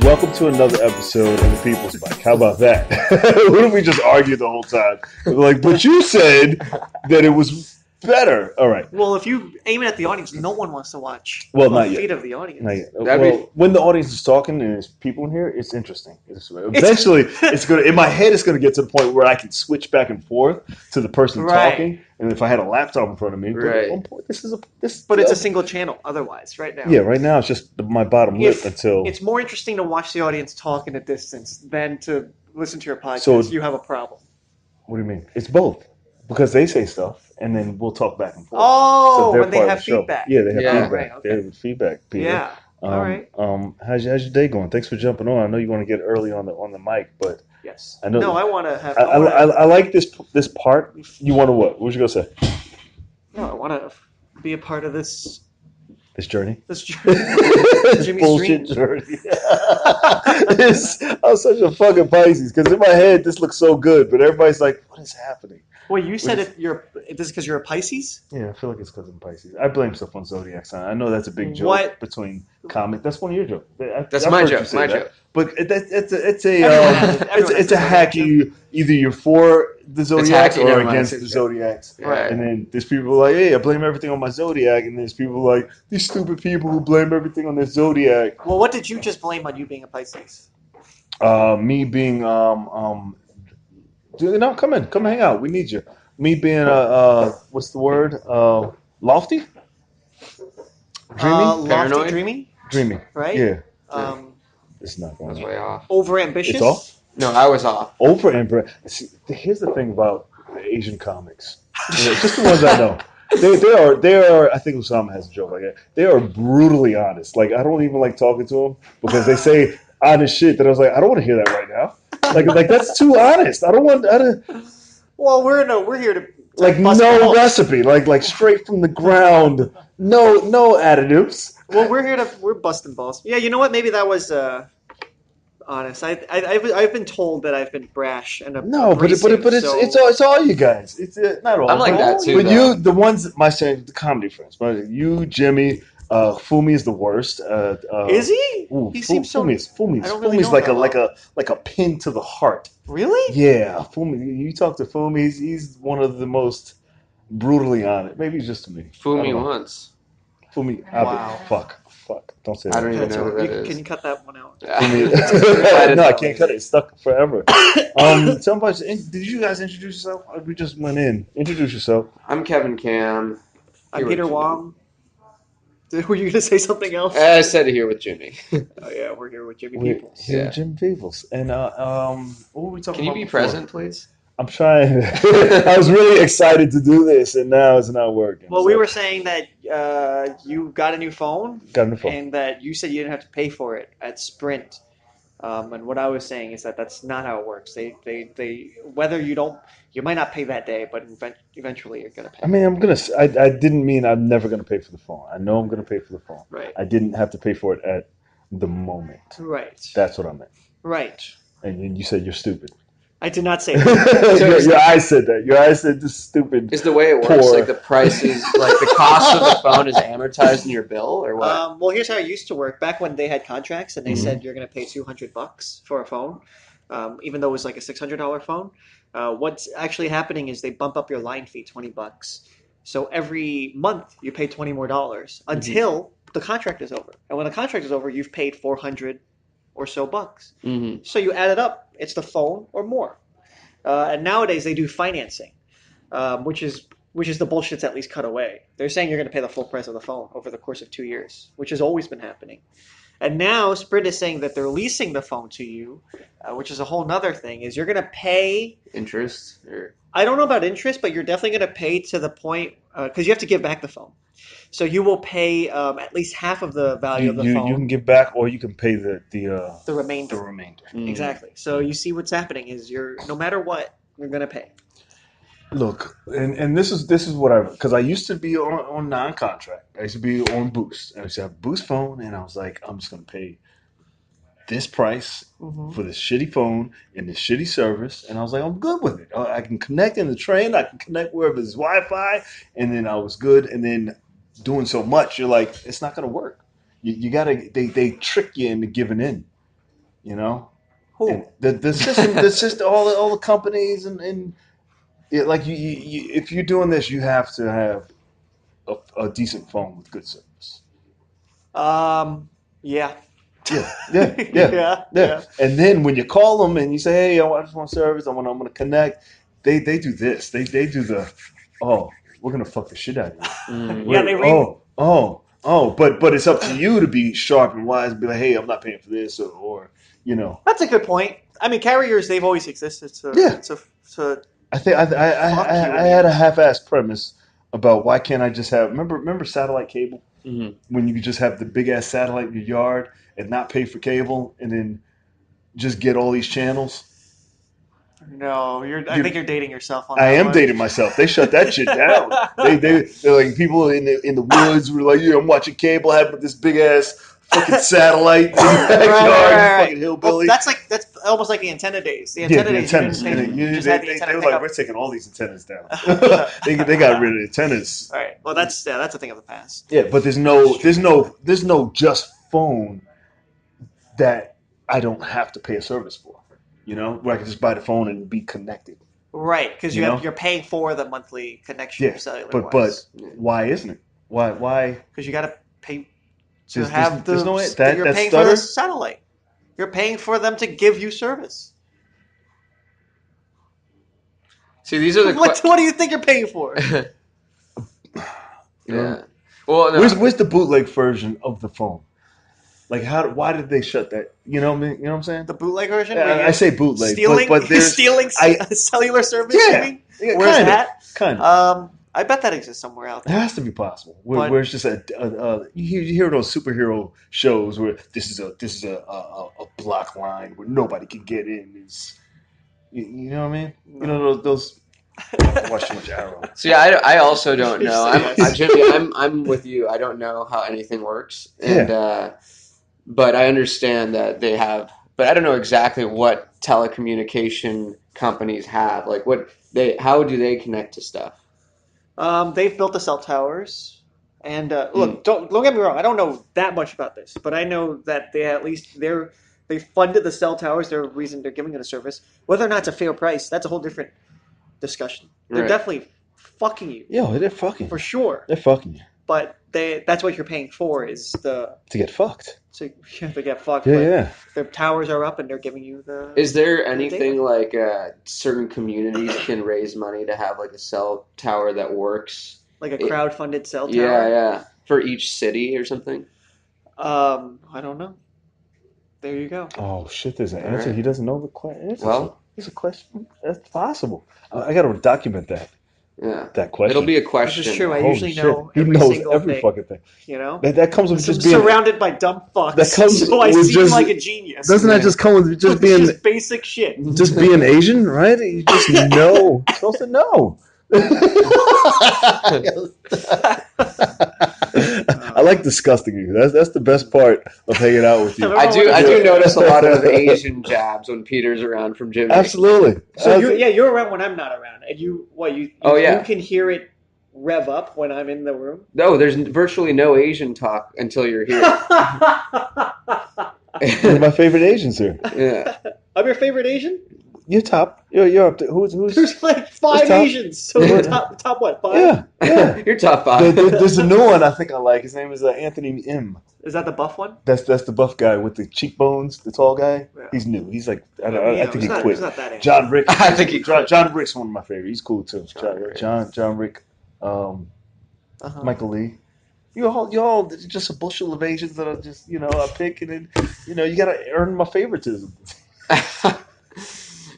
Welcome to another episode of the People's Mic. How about that? What if we just argued the whole time? Like, but you said that it was better. All right. Well, if you aim it at the audience, no one wants to watch Well, the not feet yet. of the audience. Not yet. When the audience is talking and there's people in here, it's interesting. Eventually, it's gonna. In my head, it's gonna get to the point where I can switch back and forth to the person talking. And if I had a laptop in front of me, but at one point, it's a single channel. Otherwise, right now. Yeah, right now it's just my bottom lip until. It's more interesting to watch the audience talk in a distance than to listen to your podcast. So you have a problem. What do you mean? It's both. Because they say stuff, and then we'll talk back and forth. Oh, so when they have feedback. Yeah, they have feedback. Right, okay. They have feedback, Peter. Yeah. All right. How's your day going? Thanks for jumping on. I know you want to get early on the mic, but yes. I know. No, I want to have. I like this part. You want to what? What was you gonna say? No, I want to be a part of this. This journey. This Jimmy's bullshit journey. I'm such a fucking Pisces because in my head this looks so good, but everybody's like, "What is happening?" Well, you said this is because you're a Pisces? Yeah, I feel like it's because I'm Pisces. I blame stuff on zodiac sign. I know that's a big joke between comic. That's one of your jokes. That's my joke. My joke. But it's a hacky. Either you're for the zodiacs or against the zodiacs. Right. And then there's people like, hey, I blame everything on my zodiac, and there's people like these stupid people who blame everything on their zodiac. Well, what did you just blame on you being a Pisces? Me being no, come hang out. We need you. Me being what's the word? Lofty? Dreamy? Paranoid? Dreamy? Right? Yeah. It's not going. That's way off. Over ambitious? It's off? No, I was off. Over ambitious. Here's the thing about the Asian comics. Just the ones I know. They are. I think Osama has a joke like that. They are brutally honest. Like I don't even like talking to them because they say honest shit that I was like, I don't want to hear that right now. Like that's too honest. I don't want. Well, we're here to like no recipe. Like straight from the ground. No additives. Well, we're busting balls. Yeah, you know what? Maybe that was honest. I've been told that I've been brash and it's all you guys. It's not all. I'm like that too. But you, the ones the comedy friends. But you, Jimmy. Fumi is the worst. Is he? Ooh, he seems so. Fumi's like a pin to the heart. Really? Yeah, Fumi. You talk to Fumi, he's one of the most brutally honest. Maybe it's just to me. Fumi once. Fumi. Wow. Fuck. Don't say that. I don't even know who that is. Can you cut that one out? No, I can't cut it. It's stuck forever. Did you guys introduce yourself? We just went in. Introduce yourself. I'm Kevin Kham. I'm PeterWong. Were you going to say something else? I said here with Jimmy. Oh yeah, we're here with Jimmy Peoples. Here with Jimmy Peoples. And what were we talking about? Can you be before? present, please? I'm trying. I was really excited to do this, and now it's not working. Well, we were saying that you got a new phone. And that you said you didn't have to pay for it at Sprint. And what I was saying is that's not how it works. They whether you might not pay that day, but eventually you're going to pay. I mean, I didn't mean I'm never going to pay for the phone. I know I'm going to pay for the phone. Right. I didn't have to pay for it at the moment. Right. That's what I meant. Right. And you said you're stupid. I did not say that. Your eyes said that. Your eyes said this stupid. Is the way it works like the price is like the cost of the phone is amortized in your bill or what? Well, here's how it used to work. Back when they had contracts and they said you're going to pay $200 for a phone, even though it was like a $600 phone. What's actually happening is they bump up your line fee $20. So every month you pay $20 more until the contract is over. And when the contract is over, you've paid $400 or so bucks. Mm-hmm. So you add it up. It's the phone or more. And nowadays they do financing, which is the bullshit's at least cut away. They're saying you're going to pay the full price of the phone over the course of 2 years, which has always been happening. And now Sprint is saying that they're leasing the phone to you, which is a whole nother thing, is you're going to pay... Interest? I don't know about interest, but you're definitely going to pay to the point... Because you have to give back the phone. So you will pay at least half of the value of the phone. You can give back, or you can pay the remainder. The remainder. Mm. Exactly. So you see what's happening is no matter what, you're going to pay. Look, and this is what because I used to be on non-contract. I used to be on Boost. I used to have a Boost phone, and I was like, I'm just going to pay this price for this shitty phone and this shitty service. And I was like, I'm good with it. I can connect in the train. I can connect wherever there's Wi-Fi. And then I was good. And then doing so much, you're like, it's not going to work. You got to, they trick you into giving in, you know? And Who? the system, all the companies and like if you're doing this, you have to have a decent phone with good service. Yeah. Yeah, yeah, yeah, Yeah. yeah. And then when you call them and you say, "Hey, I just want service. I'm gonna connect," they do this. They do the, oh, we're gonna fuck the shit out of you. Yeah, they read. But it's up to you to be sharp and wise and be like, "Hey, I'm not paying for this," or you know. That's a good point. I mean, carriers, they've always existed Yeah. to I think fuck you. I had a half-assed premise about why can't I just have remember satellite cable when you could just have the big ass satellite in your yard and not pay for cable and then just get all these channels. No, I think you're dating yourself on I that am one. dating myself. They shut that shit down. They're like people in the woods were like, yeah, I'm watching cable, having this big ass fucking satellite in your backyard, you fucking hillbilly. Well, that's almost like the antenna days. The Yeah, antenna the days, you antennas. didn't pay, you just They had the antenna were pick like, up. we're taking all these antennas down. They got rid of the antennas. All right. Well, that's a thing of the past. Yeah, but there's no just phone that I don't have to pay a service for. You know, where I can just buy the phone and be connected. Right, because You know? you're paying for the monthly connection. Yeah, Cellular but why isn't it? Why? because you got to pay to There's- have there's the no way- that- you're that paying stutter? for the satellite. You're paying for them to give you service. See, these are the What do you think you're paying for? Yeah. Well, no, where's the bootleg version of the phone? Like why did they shut that? You know what I'm saying? The bootleg version? Yeah, where I say bootleg, stealing, but there's stealing cellular service. Yeah, You mean? yeah, Where's kinda, that? kind of. I bet that exists somewhere out It there. has to be possible. Where, But- where it's just you hear those superhero shows where this is a block line where nobody can get in. You know what I mean? No. You know those. I watch too much Arrow. See, I also don't know. Yes. Jimmy, I'm with you. I don't know how anything works, and but I understand that they have. But I don't know exactly what telecommunication companies have. Like how do they connect to stuff? They've built the cell towers, and look, don't get me wrong. I don't know that much about this, but I know that they funded the cell towers. They're the reason they're giving it a service. Whether or not it's a fair price, that's a whole different discussion. They're Right. definitely fucking you Yo, they're fucking. for sure. They're fucking you But that's what you're paying for is to get fucked. so you have to get fucked. Yeah, but yeah. Their towers are up and they're giving you the. Is there anything like certain communities can raise money to have like a cell tower that works? Like a crowd-funded cell tower. Yeah, for each city or something. I don't know. There you go. Oh shit! There's an All answer. right. He doesn't know the question. Well, it's a question. That's possible. I got to document that. Yeah, That question. it'll be a question. This is true. I Holy usually shit. know He every knows single every thing. fucking thing. You know, That comes with I'm just being. surrounded by dumb fucks. That comes so I with seem just- like a genius. Doesn't that just come with just being just basic shit. just being Asian, right? You just know. You're supposed to know. I like disgusting you. That's the best part of hanging out with you. I do notice a lot of Asian jabs when Peter's around from Jimmy. Absolutely. So you're around when I'm not around, and you Oh, yeah. you can hear it rev up when I'm in the room. No, there's virtually no Asian talk until you're here. One of my favorite Asians here. Yeah. I'm your favorite Asian. You're top. You're up to who's There's like 5 top? Asians. So we're top what? 5? yeah. You're top five. There's a new one I think I like. His name is Anthony M. Is that the buff one? That's the buff guy with the cheekbones, the tall guy. Yeah. He's new. He's like I Yeah, think he's he not, quit. He's not that Asian. John Rick. I think he John Rick's one of my favorites. He's cool too. John Rick. Uh-huh. Michael Lee. You all just a bushel of Asians that I just I pick and then you gotta earn my favoritism.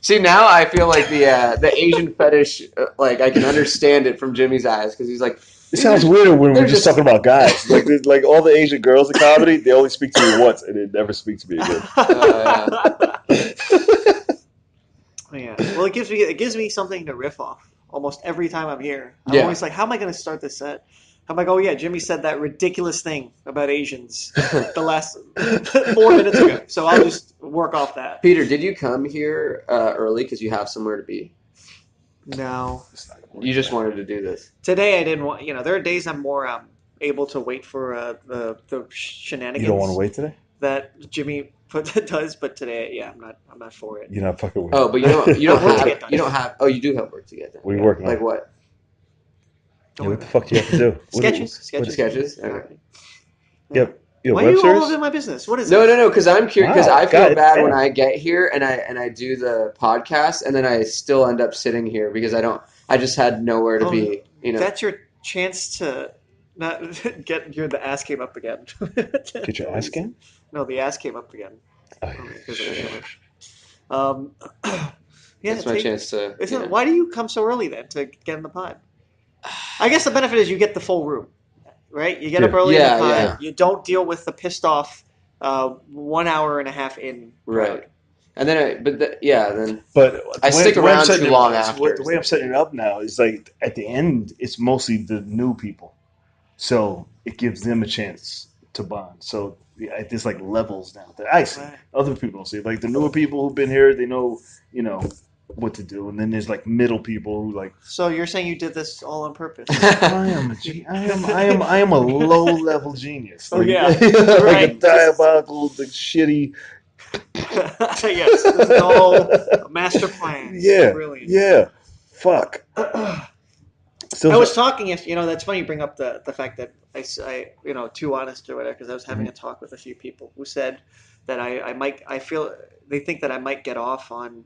See, now I feel like the Asian fetish, like I can understand it from Jimmy's eyes because he's like. It sounds weirder when we're just talking about guys. Like all the Asian girls in comedy, they only speak to me once and they never speak to me again. Yeah. Well, it gives me something to riff off almost every time I'm here. I'm Yeah. always like, how am I going to start this set? I'm like, oh yeah, Jimmy said that ridiculous thing about Asians the last 4 minutes ago. So I'll just work off that. Peter, did you come here early because you have somewhere to be? No. You just wanted to do this. Today I didn't want. There are days I'm more able to wait for the You don't want to shenanigans wait today? that Jimmy does, but today, yeah, I'm not for it. You're not fucking with Oh, me. but you don't Work to have get done. you don't have. Oh, you do have work to get done. What are you Yeah. working on? Like what? Don't Yeah, worry what the about fuck you have to do? Sketches. Sketches? Okay. Comedy. Yeah. Yep. You Why are web you all series? over my business? What is No, this? no, no. Because I'm curious. Because Wow, I feel God bad when damn. I get here and I do the podcast and then I still end up sitting here because I don't. I just had nowhere to be. You know. That's your chance to not get the ass came up again. Get your ass game? No, the ass came up again Oh, because of the shit. English. Um, yeah, That's my chance to. You know. why do you come so early then to get in the pod? I guess the benefit is you get the full room, right? You get up Yeah. early in the Yeah, pod. yeah. You don't deal with the pissed off 1 hour and a half in Right. crowd. And then then But I stick the way I'm around setting too it- long the after. way I'm setting it up now is like at the end, it's mostly the new people, so it gives them a chance to bond. So yeah, there's like levels now that I see. Right. Other people don't see. Like the newer people who've been here, they know, what to do. And then there's like middle people who like, So you're saying you did this all on purpose? I am a I am a low level genius. Oh, Like, yeah. like a Right. diabolical, like shitty. Yes, this is all a master plan. Yeah, Brilliant. yeah. Fuck. I was talking, that's funny you bring up the fact that too honest or whatever, because I was having a talk with a few people who said that I feel, they think that I might get off on,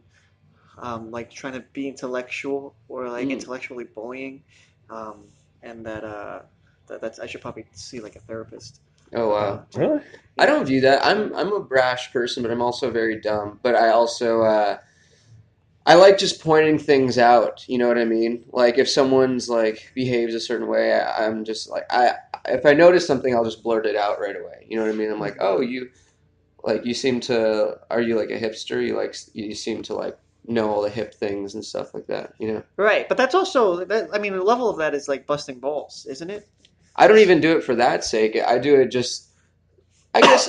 like trying to be intellectual or like intellectually bullying, and that's, I should probably see like a therapist. Oh wow. Really? I don't view that. I'm a brash person, but I'm also very dumb. But I also I like just pointing things out. You know what I mean? Like if someone's like behaves a certain way, I'm just like if I notice something, I'll just blurt it out right away. You know what I mean? I'm like, oh, you seem to. Are you like a hipster? You seem to like know all the hip things and stuff like that. You know? Right, but that's also I mean, the level of that is like busting balls, isn't it? I don't even do it for that sake. I do it just. I guess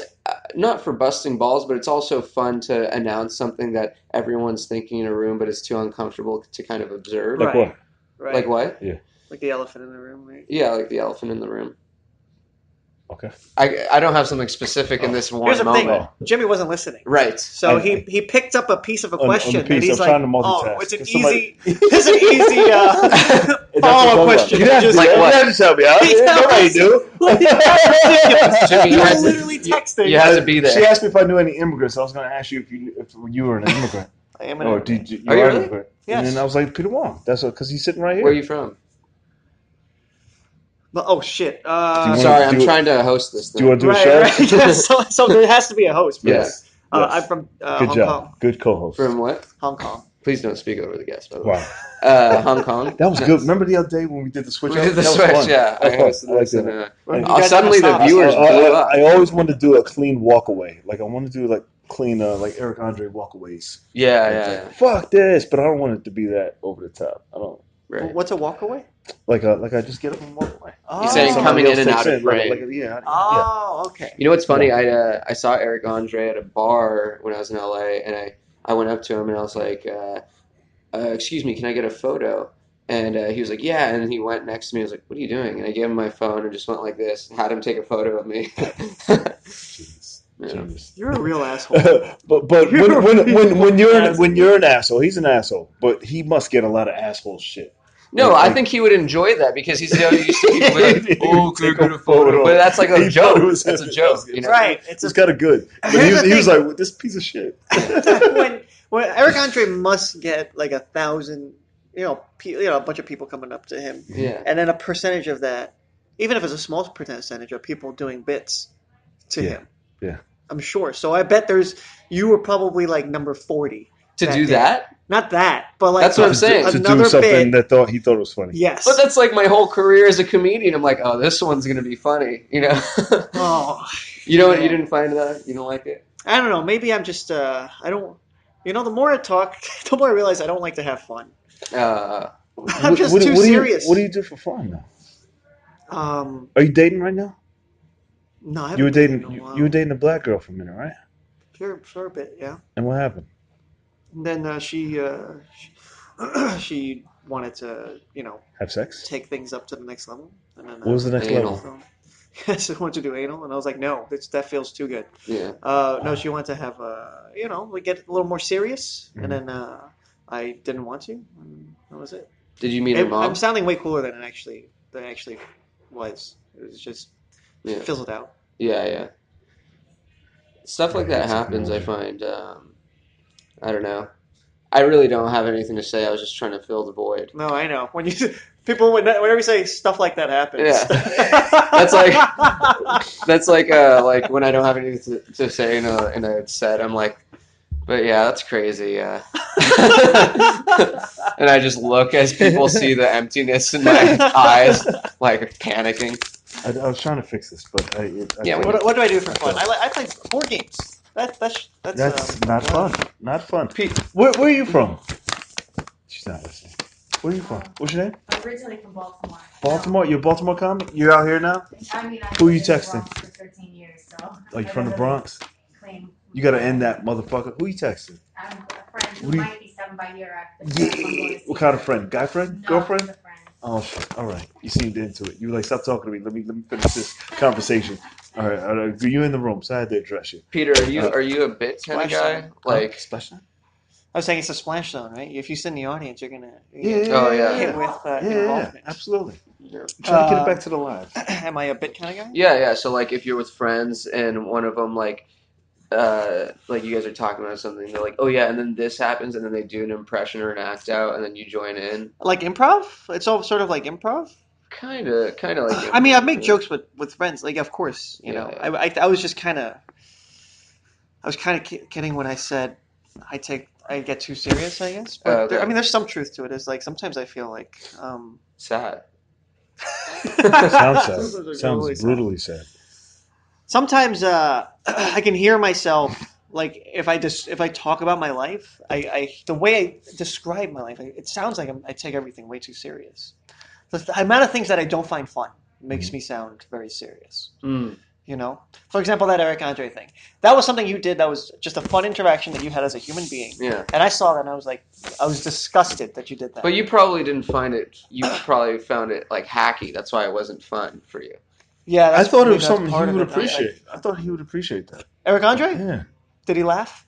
not for busting balls, but it's also fun to announce something that everyone's thinking in a room, but it's too uncomfortable to kind of observe. Like Right. what? Right. Like what? Like the elephant in the room, right? Yeah, like the elephant in the room. Okay. I don't have something specific in this one Here's the moment. thing: Jimmy wasn't listening. Right. So he picked up a piece of a On question, the piece, and he's I'm like, trying to multitask. "Oh, it's an 'Cause easy, somebody- it's an easy follow-up question." You have to, Just like you what? have to tell me. I know how you do. Like, that's ridiculous. Jimmy, You you were had to- literally texting. You had to be there. She asked me if I knew any immigrants. I was going to ask you if you were an immigrant. I am an Or immigrant. did you Are you are an really? immigrant? Yes. And then I was like, PeterWong. That's because he's sitting right here. Where are you from? But, oh shit! Do you wanna Sorry, I'm do it- trying to host this Do you thing. want to do a Right, show? right. So there has to be a host. For Yes. this. Yes. I'm from Good Hong job. Kong. Good co-host. From what? Hong Kong. Please don't speak over the guest, by the way. Wow. Hong Kong. That was good. Remember the other day when we did the switch? We up? did the That was switch, fun. yeah. I That was hosted fun. I this, liked and it. Well, you guys suddenly haven't the stopped. viewers blew up. I always want to do a clean walkaway. Like I want to do like clean, like Eric Andre walkaways. Yeah, It's yeah, like, fuck this, but I don't want it to be that over the top. I don't right. What's a walkaway? like I just get up and walk away. Oh. saying Somebody coming else in and takes out of frame. yeah. Oh, okay. You know what's funny? I saw Eric Andre at a bar when I was in LA, and I went up to him and I was like, "Excuse me, can I get a photo?" And he was like, "Yeah." And he went next to me. I was like, "What are you doing?" And I gave him my phone and just went like this, and had him take a photo of me. Jeez. Yeah. Jeez. You're a real asshole. but when you're an asshole, he's an asshole. But he must get a lot of asshole shit. No, Like- I think he would enjoy that because he's used to people being like, "Oh, can I Take get a a photo?" photo. But that's like a He joke. thought it was That's a him. joke. You know? Right. It's kind of good. But Here's the he was thing. like, this piece of shit. when Eric Andre must get like 1,000, a bunch of people coming up to him, Yeah. and then a percentage of that, even if it's a small percentage of people doing bits to Yeah. him. Yeah. I'm sure. So I bet you were probably like number 40. To do day. that? Not that, but like That's what I'm saying. To another do something bit. that he thought was funny. Yes. But that's like my whole career as a comedian. I'm like, oh, this one's gonna be funny, you know. Oh, You know what? yeah. You didn't find that? You don't like it? I don't know. Maybe I'm just I don't. The more I talk, the more I realize I don't like to have fun. I'm just too serious. What do you do for fun now? Um, Are you dating right now? no, I haven't You were dated dating in a while. you were dating a black girl for a minute, right? for a bit, yeah. And what happened? And then she wanted to, Have sex? take things up to the next level. And then What was the next Anal. level? she wanted to do anal, and I was like, no, that feels too good. Yeah. No, she wanted to have, we get a little more serious, and then I didn't want to, and that was it. Did you meet her mom? I'm sounding way cooler than it actually was. It was just fizzled out. Yeah. Stuff like that happens. I find. I don't know. I really don't have anything to say. I was just trying to fill the void. No, I know. When you people whenever you say stuff like that happens. Yeah. that's like when I don't have anything to say in a set. I'm like, but yeah, that's crazy. And I just look as people see the emptiness in my eyes, like panicking. I was trying to fix this, but what do I do for fun? I play board games. That's not fun. Not fun. Pete, where are you from? She's not listening. Where are you from? What's your name? I'm originally from Baltimore. Baltimore? You're a Baltimore comic? You're out here now? I mean, who are you texting? For 13 years, so. Oh, you from the Bronx? Claim. You gotta end that motherfucker. Who you texting? I'm a friend who might be 7 by year after. Yeah. What kind of friend? Guy friend? No, Girlfriend? he's a friend. Oh shit! All right, you seemed into it. You were like, "Stop talking to me. Let me finish this conversation." All right. You in the room, so I had to address you. Peter, are you a bit kind of guy? Like special? I was saying it's a splash zone, right? If you sit in the audience, you're gonna hit with involvement. Absolutely. Try to get it back to the live. Am I a bit kind of guy? Yeah. So like, if you're with friends and one of them like you guys are talking about something, they're like, oh yeah, and then this happens, and then they do an impression or an act out, and then you join in. Like improv? It's all sort of like improv? Kind of like improv. I mean, I make jokes with friends, like of course, you know. Yeah. I was just kind of kidding when I said I get too serious, I guess. But there's some truth to it. It's like sometimes I feel like sad. Sounds sad. Sounds brutally sad. Sometimes I can hear myself, like if I talk about my life, the way I describe my life, it sounds like I take everything way too serious. The amount of things that I don't find fun makes me sound very serious. You know, for example, that Eric Andre thing. That was something you did. That was just a fun interaction that you had as a human being. Yeah. And I saw that, and I was disgusted that you did that. But you probably didn't find it. You probably found it like hacky. That's why it wasn't fun for you. Yeah, I thought it was something he would appreciate. I thought he would appreciate that. Eric Andre? Yeah. Did he laugh?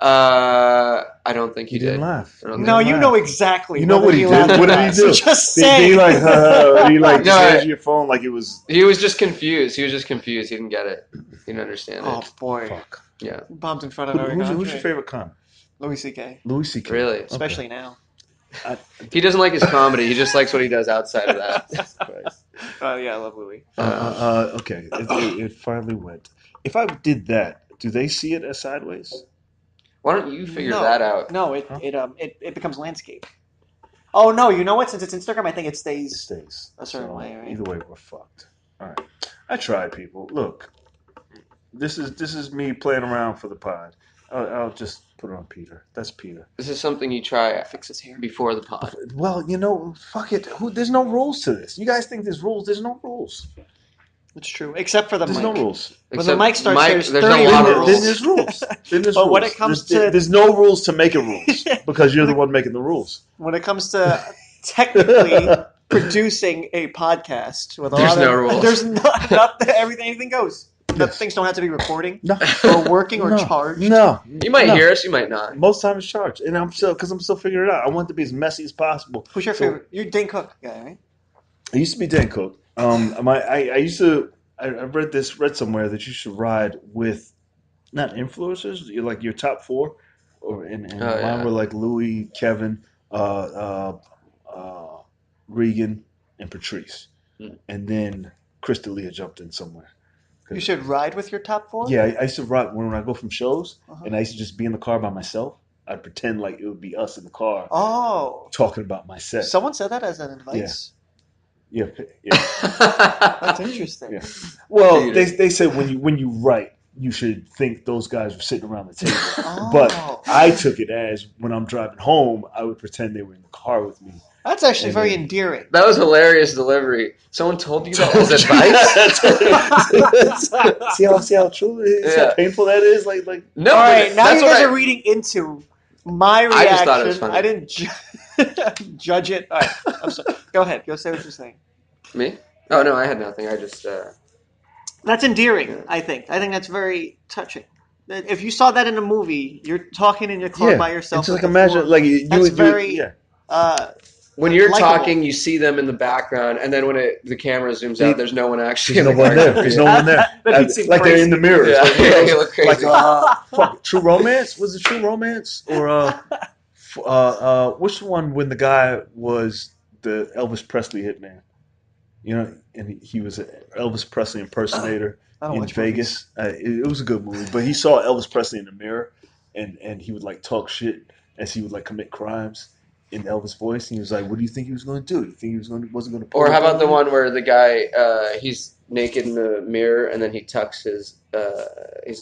I don't think he didn't laugh. No, you know exactly. You know what he did? What did he do? So just say. Did he like just your phone like it was? He was just confused. He didn't get it. He didn't understand it. Oh boy. Fuck. Yeah. Bombed in front of Eric Andre. Who's your favorite con? Louis C.K. Louis C.K. Really? Especially now. He doesn't like his comedy. He just likes what he does outside of that. Yeah, I love Louis. Okay, it finally went. If I did that, do they see it as sideways? Why don't you figure that out? No, it becomes landscape. Oh no, you know what? Since it's Instagram, I think it stays a certain way. Right? Either way, we're fucked. All right, I tried, people. Look, this is me playing around for the pod. I'll just put it on Peter. That's Peter. This is something you try fix his hair before the pod. Well, fuck it. There's no rules to this. You guys think there's rules? There's no rules. It's true, except for the mic. There's no rules. When the mic starts, there's a lot of rules. Then there's rules. But when it comes there's no rules to make it rules because you're the one making the rules. When it comes to technically producing a podcast with no rules. There's not anything goes. Yes. Things don't have to be recording or working or charged. No, you might hear us, you might not. Most times it's charged, and I'm still figuring it out. I want it to be as messy as possible. Who's your favorite? You're Dane Cook guy, right? I used to be Dan Cook. I read somewhere that you should ride with not influencers, you're like your top four, mine were like Louis, Kevin, Regan, and Patrice, and then Chris D'Elia jumped in somewhere. You should ride with your top four? Yeah, I used to ride when I go from shows, and I used to just be in the car by myself. I'd pretend like it would be us in the car. Oh, talking about my set. Someone said that as an advice. Yeah. That's interesting. Yeah. Well, they said when you write, you should think those guys were sitting around the table. But I took it as when I'm driving home, I would pretend they were in the car with me. That's actually very endearing. That was hilarious delivery. Someone told you that as advice? see how true it is? How painful that is? Like no. All right, now you guys are reading into my reaction. I just thought it was funny. I didn't judge it. All right, I'm sorry. Go ahead. Go say what you're saying. Me? Oh no, I had nothing. I just That's endearing. I think that's very touching. If you saw that in a movie, you're talking in your car by yourself. It's just like with the imagine, four- like you, That's you, very. yeah. When you're Likeable. talking, you see them in the background, and then when the camera zooms out, there's no one actually. There's in no the one car. there. There's no one there. That'd seem Like they're in the mirrors. Yeah, Like, yeah, you look crazy. fuck, True Romance? Was it True Romance or which one when the guy was the Elvis Presley hitman? You know, and he was an Elvis Presley impersonator in Vegas. It was a good movie, but he saw Elvis Presley in the mirror, and he would like talk shit as he would like commit crimes in Elvis' voice. And he was like, "What do you think he was going to do? You think he wasn't going to?" Or how about the one where the guy he's naked in the mirror, and then he tucks his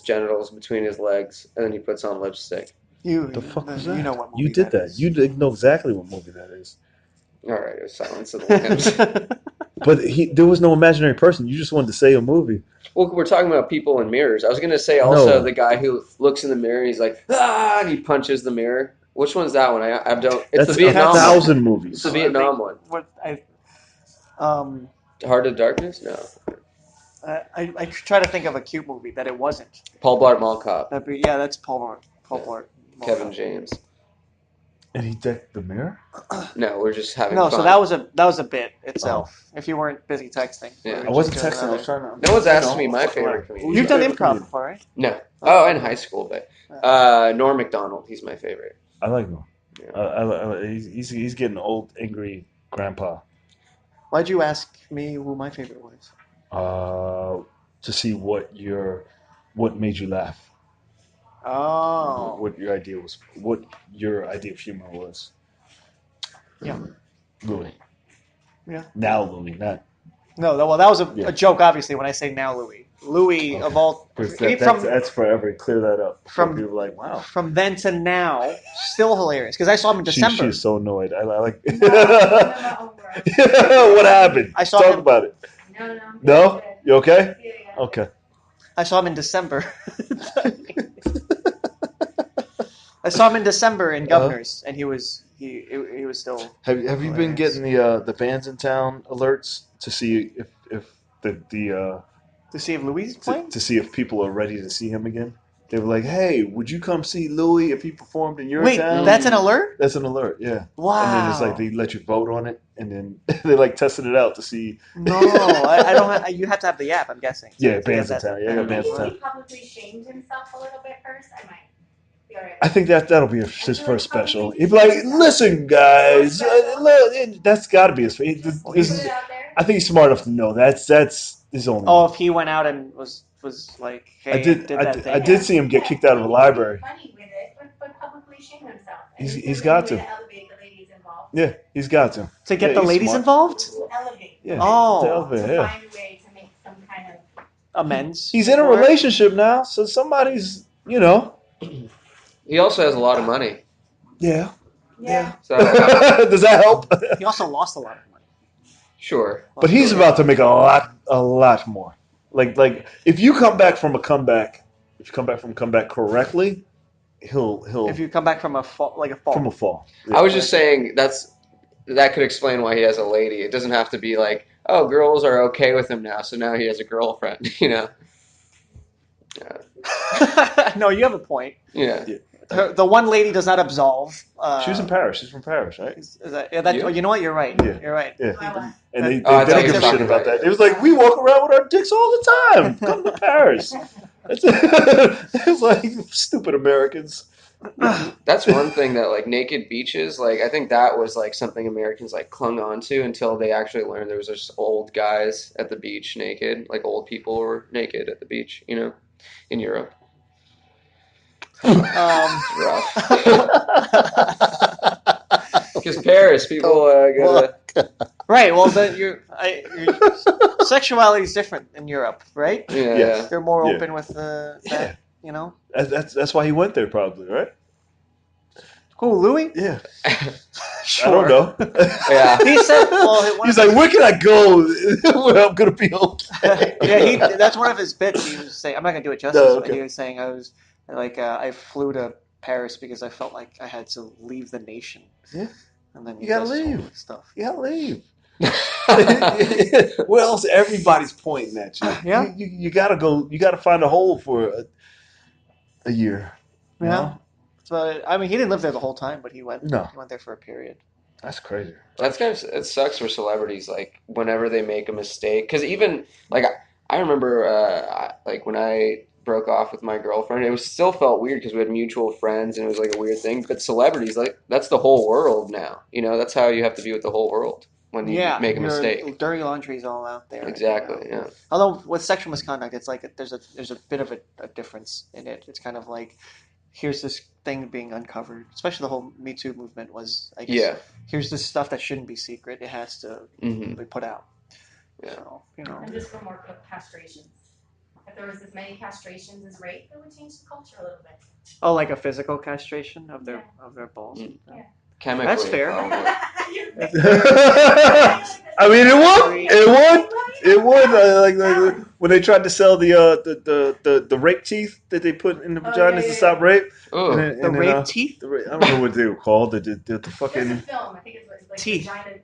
genitals between his legs, and then he puts on lipstick. The fuck was that? You know what movie You did that. is. You know exactly what movie that is. All right, it was Silence of the Lambs. But there was no imaginary person. You just wanted to say a movie. Well, we're talking about people in mirrors. I was going to say also No. the guy who looks in the mirror and he's like, ah, and he punches the mirror. Which one's that one? I don't. It's That's the Vietnam 1,000 one. movies. It's the Vietnam one. Heart of Darkness? No. I try to think of a cute movie that it wasn't. Paul Blart Mall Cop. That's Paul Blart. Kevin James. And he decked the mirror? No, we're just having No, fun. so that was a bit itself. If you weren't busy texting. Yeah. I wasn't texting. I was trying to. No one's asked me my favorite comedian. You've done improv before, right? No. Oh, in high school, but Norm Macdonald. He's my favorite. I like him. Yeah. He's getting old, angry grandpa. Why'd you ask me who my favorite was? To see what made you laugh. Oh. What your idea of humor was. Yeah. Louis. Yeah. Now Louis, not. No, well, that was a joke, obviously, when I say now Louis. Louis, of all... That's forever. Clear that up. From people like, wow. From then to now, still hilarious. Because I saw him in December. She's so annoyed. I like... No, What happened? Talk about it. No. No? You okay? Yeah. Okay. I saw him in December. I saw him in December in Governors, and he was still... Have you been getting the Bands in Town alerts to see if the To see if Louis is playing? to see if people are ready to see him again? They were like, "Hey, would you come see Louis if he performed in your town?" Wait, that's an alert? That's an alert, yeah. Wow. And then it's like they let you vote on it, and then they like tested it out to see. No, I don't. You have to have the app, I'm guessing. Yeah, Bands in Town. Yeah, Maybe Bands in Town. he publicly shamed himself a little bit first. I might be alright. I think that'll be his first special. He'd be like, "Listen, guys, that's got to be his." Put it out there. I think he's smart enough to know that's his only. Oh, if he went out and was like, "Hey, I did see him get kicked out of the library. Funny with it, but publicly shame himself. He's got to. Elevate the ladies involved. Yeah, he's got to. To get Yeah, the he's ladies smart. involved? To elevate. Yeah. Oh. To elevate, To yeah. find a way to make some kind of. Amends. He's in a relationship now, so somebody's, He also has a lot of money. Yeah. Yeah. So, Does that help? He also lost a lot of money. sure. But he's about to make a lot more. Like if you come back from a comeback, correctly, he'll If you come back from a fall. from a fall. I was just saying that could explain why he has a lady. It doesn't have to be like, oh, girls are okay with him now, so now he has a girlfriend, Yeah. No, you have a point. Yeah. The one lady does not absolve. She was in Paris. She's from Paris, right? You know what? You're right. Yeah. You're right. Yeah. And they Oh, I thought don't you give were a talking shit about about that. It was like, we walk around with our dicks all the time. Come to Paris. It's like, stupid Americans. That's one thing that like naked beaches, like I think that was like something Americans like clung on to until they actually learned there was just old guys at the beach naked, like old people were naked at the beach, in Europe. It's rough. Because Paris, people gotta. Right. Well, your sexuality is different in Europe, right? Yeah. Yes. They're more Yeah. open with that. That's why he went there, probably, right? Who, Louis? Yeah. Sure. I don't know. Yeah. He said, "Well, He's like, where can I go where I'm gonna be okay? yeah, that's one of his bits. He was saying, I'm not gonna do it justice. No, But okay. he was saying I was like, I flew to Paris because I felt like I had to leave the nation. Yeah. And then You gotta does all leave. this stuff. You gotta leave. Where else? Everybody's pointing at you. Yeah. You gotta go. You gotta find a hole for a year. You Yeah. know? So I mean, he didn't live there the whole time, but he went. No. He went there for a period. That's crazy. That's kind of it sucks for celebrities. Like whenever they make a mistake, because even like I remember like when I broke off with my girlfriend, it was still felt weird because we had mutual friends and it was like a weird thing. But celebrities, like that's the whole world now. You know, that's how you have to be with the whole world when you make a your mistake. dirty laundry's all out there. Exactly. You know? Yeah. Although with sexual misconduct, it's like there's a bit of a difference in it. It's kind of like here's this thing being uncovered, especially the whole Me Too movement was. I guess, Yeah. here's this stuff that shouldn't be secret. It has to Mm-hmm. be put out. Yeah. So, you know. And just for more castrations. If there was as many castrations as rape, it would change the culture a little bit. Oh, like a physical castration of their balls. Mm. Yeah. Chemically. That's fair. I mean, it would. Like when they tried to sell the rape teeth that they put in the vaginas to stop rape. Ooh. The rape teeth? I don't know what they were called. The fucking. There's a film. I think it's like teeth. Vagina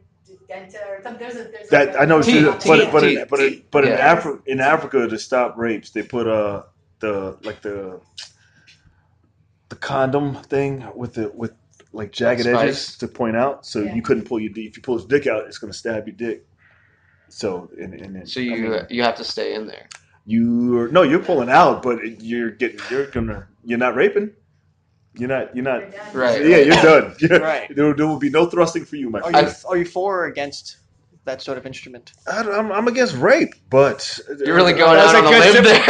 Denta or something. There's That I know, Teeth. but in Yeah. Africa to stop rapes, they put the condom thing with like jagged Spice. edges to point out, so you couldn't pull your dick. If you pull his dick out, it's gonna stab your dick. So So you have to stay in there. you're pulling out, but you're not raping. You're not. Right. Yeah, you're done. Right. There will be no thrusting for you, my friend. Are you for or against that sort of instrument? I'm against rape, but You're really going That's out on a a good limb there.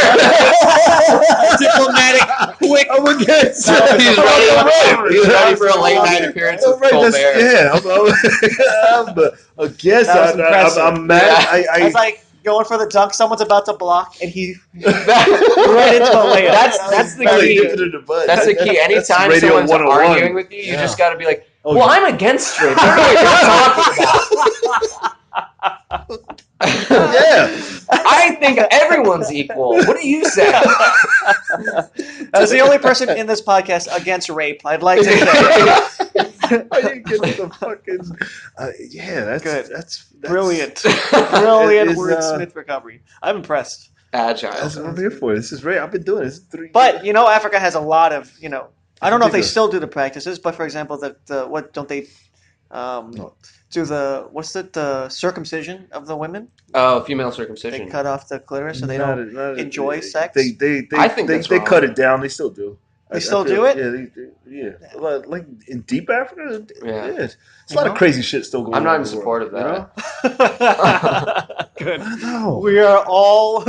Diplomatic, quick. I'm against. He's ready for a late night appearance with Colbert. I'm against. That was impressive. I'm mad. Yeah. I was like going for the dunk. Someone's about to block, and he right into a layup. That's the key. That's the key. Anytime Radio someone's 101. arguing with you, you just got to be like, Oh, well, I'm against rape. I don't know what you're talking about. Yeah. I think everyone's equal. What do you say? As the only person in this podcast against rape, I'd like to say. I didn't get the fucking. That's Good. That's Brilliant. It Brilliant is, wordsmith recovery. I'm impressed. Agile. That's what I'm here for. This is great. I've been doing this 3 But, Africa has a lot of, I don't know if they Ridiculous. still do the practices, but for example, what don't they do the circumcision of the women? Oh, female circumcision. They cut off the clitoris so they don't enjoy sex? They I think that's they wrong. cut it down. They still do. They still do it? Yeah. Like in deep Africa. Yeah. It's a lot of crazy shit still going on. I'm not in the support of world, that. Good. No. We are all.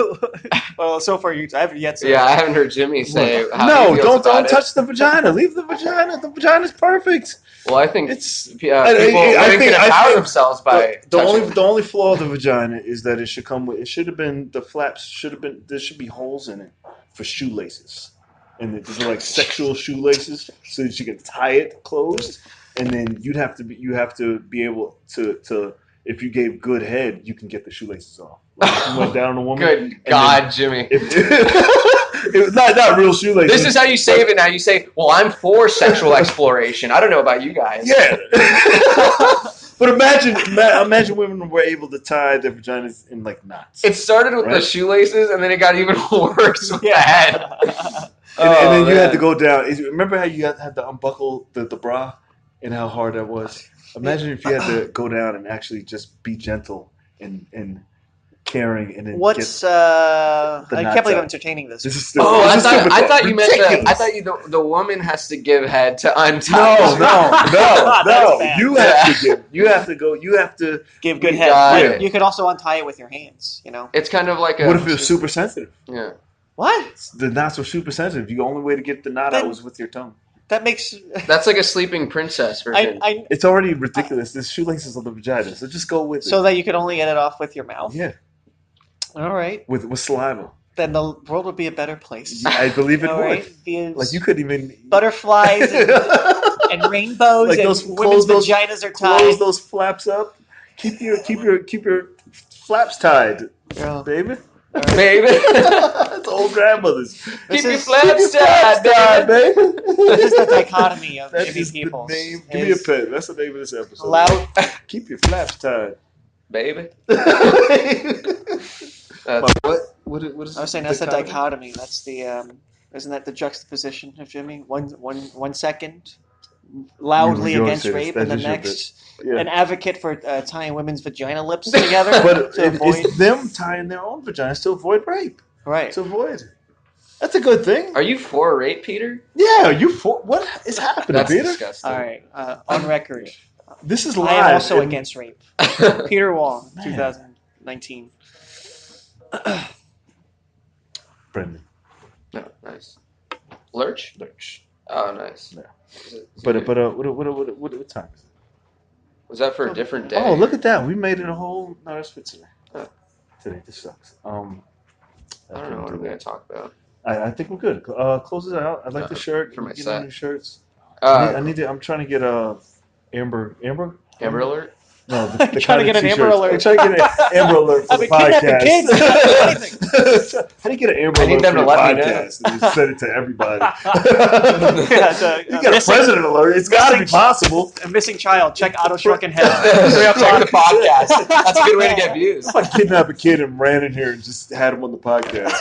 Well, so far I haven't yet. Yeah, I haven't heard Jimmy say how No, he feels don't about it. touch the vagina. Leave the vagina. The vagina's perfect. Well, I think It's people I women think- can I empower think themselves by the touching. only flaw of the vagina is that it should come with. It should have been the flaps. Should have been. There should be holes in it for shoelaces, and these are like sexual shoelaces, so that you can tie it closed, and then you have to be able to. If you gave good head, you can get the shoelaces off. Like if you went down on a woman. Good God, Jimmy. It was not real shoelaces. This is how you save it now. You say, well, I'm for sexual exploration. I don't know about you guys. Yeah. But imagine women were able to tie their vaginas in like knots. It started with the Right. shoelaces, and then it got even worse with the head. And then you had man. to go down. Remember how you had to unbuckle the bra and how hard that was? Imagine if you had to go down and actually just be gentle and caring and then What's the I knots can't believe I'm out. entertaining this. This is stupid. Oh, This is stupid I thought. thought you meant Ridiculous. I thought the woman has to give head to untie. That's No. bad. You have to give. You have to go. You have to. Give good We head. got But it. you could also untie it with your hands. It's kind of like a. What if it was super sensitive? Yeah. What? The knots were super sensitive. The only way to get the knot out was with your tongue. That makes. That's like a sleeping princess version. I It's already ridiculous. There's shoelaces on the vagina, so just go with it. so that you could only get it off with your mouth. Yeah, All right. with saliva. Then the world would be a better place. I believe it All would. right. Because Like you couldn't even butterflies and rainbows Like and those- women's close those- vaginas are close tied. those flaps up. Keep your flaps tied, Yeah. baby. Baby. That's old grandmothers. Keep your is- flaps tied, baby. baby. This is the dichotomy of That hippie is people. the name. Give me a pen. That's the name of this episode. Loud. Keep your flaps tied, baby. What is I was saying that's the dichotomy. That's the isn't that the juxtaposition of Jimmy? One second loudly You always against say this. rape, That's and the just your next bit. Yeah. an advocate for tying women's vagina lips together But to avoid. it's them tying their own vaginas to avoid rape. Right. To avoid. That's a good thing. Are you for rape, Peter? Yeah, you for what is happening, That's Peter? disgusting. All right. On record, This is live. I am also and- against rape. Peter Wong, Man. 2019. Brendan. No, nice. Lurch? Lurch. Oh, nice. Yeah. Is it- But what time is it? was that for a different day? Oh, look at that. We made it a whole. No, that's for today. Oh. Today, this sucks. I don't know what I'm going to talk about. I think we're good. Close it out. I like the shirt. For my Get set. new shirts. Uh, I need to. I'm trying to get Amber. Amber Alert? No, the Trying to get an Amber Alert. I'm trying to get an Amber Alert for I've the been kidnapping kids. I can't do anything. How do you get an Amber I need Alert them for to your let me know. podcast? And you send it to everybody. Yeah, You got a president alert. It's got to be possible. A missing child. Check Auto Truck in Hell. Check the podcast. That's a good way to get views. If I kidnap a kid and ran in here and just had him on the podcast.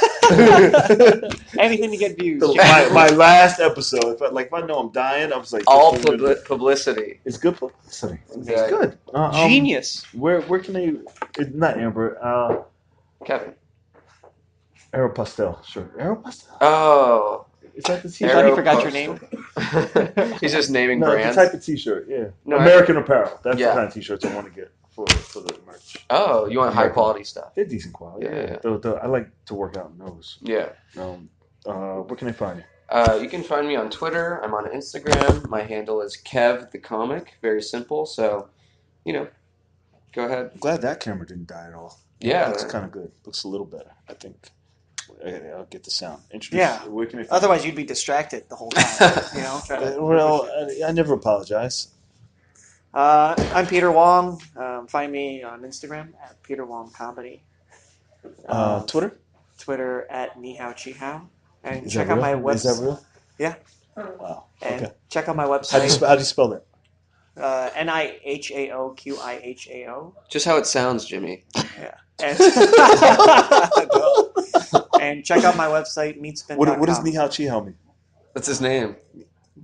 Anything to get views. my last episode, if I know I'm dying, I was like, All this is good. publicity. It's good publicity. It's Exactly. good. Genius. Where can they? It's not Amber. Kevin. Aeropastel. Sure. Aeropastel. Oh. Is that the I t-shirt? thought he forgot your name. He's just naming No, brands. the type of t-shirt. Yeah. No, American Apparel. That's Yeah. the kind of t-shirts I want to get for the merch. Oh, you want high quality stuff? They're decent quality. Yeah. I like to work out in those. Yeah. Where can I find you? You can find me on Twitter. I'm on Instagram. My handle is Kev the Comic. Very simple. So, go ahead. I'm glad that camera didn't die at all. Yeah. Looks kind of good. Looks a little better, I think. I'll get the sound. Introduce. Yeah. Where can I find Otherwise, you'd be distracted the whole time. trying to- Well, I never apologize. I'm Peter Wong. Find me on Instagram at Peter Wong Comedy. Twitter? Twitter at Nihao Chihao. And Is check that out my real? Is website. that real? Yeah. Wow. And Okay. check out my How website. do you spell that? NIHAOQIHAO. Just how it sounds, Jimmy. And, and check out my website, meatspin.com. What does Nihao Chihao mean? That's his name.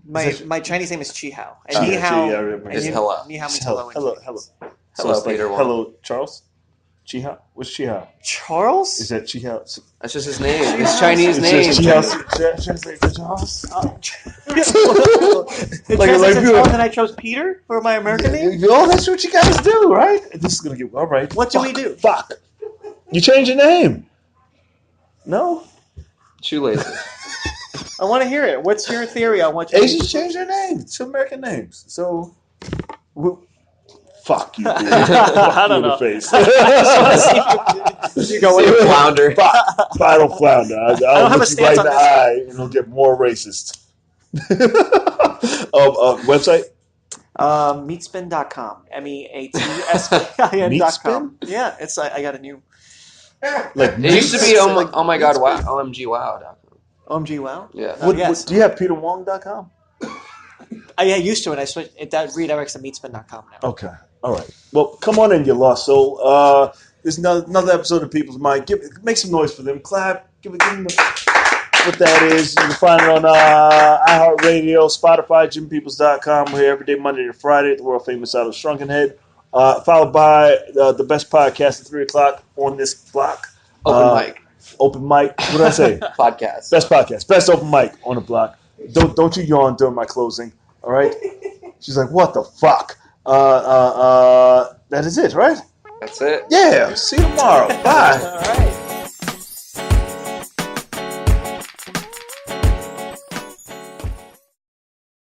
My Chinese name is Chihao. And Oh, Nihao, yeah, I remember. Is and hello. Nihao means Hello. hello. Hello. So it's like, Peter Wong. hello, Charles? Chihao? What's Chihao? Charles? Is that Chihao? That's just his name. His Chinese name. Translate to Charles? It translates to Charles and I chose Peter for my American name? Oh, that's what you guys do, right? This is going to get... All right. What do we do? Fuck. You change your name. No? Shoelaces. I want to hear it. What's your theory on what you Asians change their names to American names. So... Fuck you, dude. I don't know. Face. You go with See it. a flounder. I don't flounder. I'll have a look you stance right in on the this. eye and it'll get more racist. Website? Meatspin.com. MEATSPIN.com. Yeah, it's I got a new Like It used to be oh my god, wow, OMG wow. OMG wow. Yeah. Yes. Do you have PeterWong.com? I used to it. I switched. It redirects to meatspin.com now. Okay. All right. Well, come on in, you lost soul. There's another episode of People's Mind. Make some noise for them. Clap. Give them what that is. You can find it on iHeartRadio, Spotify, JimPeoples.com. We're here every day, Monday to Friday, at the world famous Out of Shrunken Head. Followed by the best podcast at 3 o'clock on this block. Open mic. Open mic. What did I say? Podcast. Best podcast. Best open mic on the block. Don't you yawn during my closing. All right? She's like, what the fuck? That is it, right? That's it. Yeah. See you tomorrow. Bye. All right.